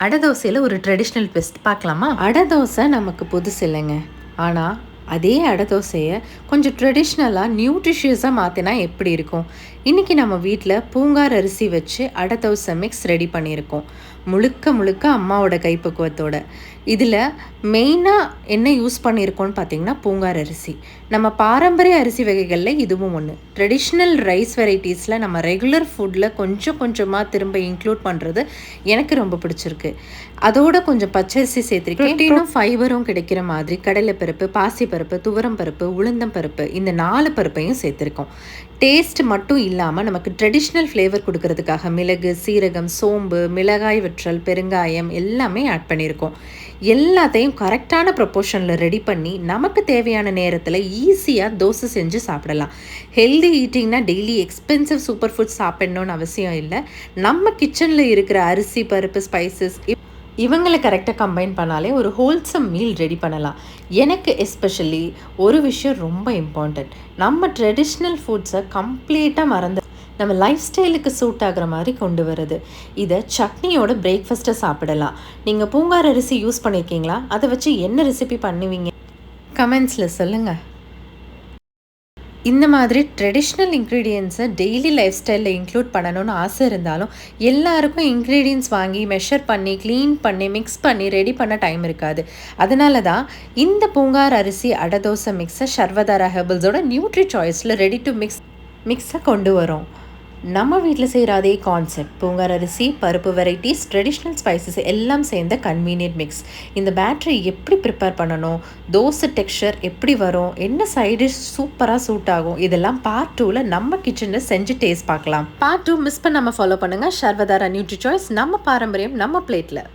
அடை தோசையில் ஒரு traditional twist பார்க்கலாமா? அடை தோசை நமக்கு புதுசு இல்லைங்க. ஆனால் அதே அடை தோசையை கொஞ்சம் ட்ரெடிஷ்னலாக நியூட்ரிஷியஸாக மாற்றினா எப்படி இருக்கும்? இன்றைக்கி நம்ம வீட்டில் பூங்கார் அரிசி வச்சு அடை தோசை மிக்ஸ் ரெடி பண்ணியிருக்கோம். முழுக்க முழுக்க அம்மாவோட கைப்பக்குவத்தோட. இதில் மெயினாக என்ன யூஸ் பண்ணியிருக்கோன்னு பார்த்தீங்கன்னா பூங்கார் அரிசி. நம்ம பாரம்பரிய அரிசி வகைகளில் இதுவும் ஒன்று. ட்ரெடிஷ்னல் ரைஸ் வெரைட்டிஸில் நம்ம ரெகுலர் ஃபுட்டில் கொஞ்சம் கொஞ்சமாக திரும்ப இன்க்ளூட் பண்ணுறது எனக்கு ரொம்ப பிடிச்சிருக்கு. அதோட கொஞ்சம் பச்சரிசி சேர்த்துருக்கேன். ப்ரோட்டீனும் ஃபைபரும் கிடைக்கிற மாதிரி கடலைப்பருப்பு, பாசிப்பருப்பு, துவரம்பருப்பு, உளுந்தம்பருப்பு இந்த 4 பருப்பையும் சேர்த்துருக்கோம். டேஸ்ட் மட்டும் இல்லாமல் நமக்கு ட்ரெடிஷ்னல் ஃப்ளேவர் கொடுக்கறதுக்காக மிளகு, சீரகம், சோம்பு, மிளகாய் வற்றல், பெருங்காயம் எல்லாமே ஆட் பண்ணியிருக்கோம். எல்லாத்தையும் கரெக்டான ப்ரொப்போர்ஷனில் ரெடி பண்ணி நமக்கு தேவையான நேரத்தில் ஈஸியாக தோசை செஞ்சு சாப்பிடலாம். ஹெல்தி ஈட்டிங்னா டெய்லி எக்ஸ்பென்சிவ் சூப்பர் ஃபுட் சாப்பிடணும்னு அவசியம் இல்லை. நம்ம கிச்சனில் இருக்கிற அரிசி, பருப்பு, ஸ்பைசஸ் இவங்களை கரெக்டாக கம்பைன் பண்ணாலே ஒரு ஹோல்சம் மீல் ரெடி பண்ணலாம். எனக்கு எஸ்பெஷலி ஒரு விஷயம் ரொம்ப இம்பார்ட்டண்ட். நம்ம ட்ரெடிஷ்னல் ஃபுட்ஸை கம்ப்ளீட்டாக மறந்து நம்ம லைஃப் ஸ்டைலுக்கு சூட் ஆகிற மாதிரி கொண்டு வருது. இதை சட்னியோட பிரேக்ஃபாஸ்ட்டை சாப்பிடலாம். நீங்கள் பூங்கார் அரிசி யூஸ் பண்ணியிருக்கீங்களா? அதை வச்சு என்ன ரெசிபி பண்ணுவீங்க? கமெண்ட்ஸில் சொல்லுங்கள். இந்த மாதிரி ட்ரெடிஷ்னல் இன்க்ரீடியன்ஸை டெய்லி லைஃப் ஸ்டைலில் இன்க்ளூட் பண்ணணும்னு ஆசை இருந்தாலும் எல்லாருக்கும் இன்க்ரீடியன்ஸ் வாங்கி மெஷர் பண்ணி க்ளீன் பண்ணி மிக்ஸ் பண்ணி ரெடி பண்ண டைம் இருக்காது. அதனால தான் இந்த பூங்கார் அரிசி அடை தோசை மிக்ஸை சர்வதாரா ஹெர்பல்ஸோட நியூட்ரி சாய்ஸில் ரெடி டு மிக்ஸை கொண்டு வரோம். நம்ம வீட்டில் செய்கிற அதே கான்செப்ட், பூங்கார் அரிசி, பருப்பு வெரைட்டிஸ், ட்ரெடிஷ்னல் ஸ்பைசஸ் எல்லாம் சேர்ந்த கன்வீனியன்ட் மிக்ஸ். இந்த பேட்டரி எப்படி ப்ரிப்பேர் பண்ணணும், தோசை டெக்ஸ்சர் எப்படி வரும், என்ன சைடிஷ் சூப்பராக சூட் ஆகும், இதெல்லாம் பார்ட் 2ல் நம்ம கிச்சனில் செஞ்சு டேஸ்ட் பார்க்கலாம். பார்ட் 2 மிஸ் பண்ணாமல் ஃபாலோ பண்ணுங்கள். சர்வதாரா நியூட்ரி சாய்ஸ், நம்ம பாரம்பரியம் நம்ம பிளேட்டில்.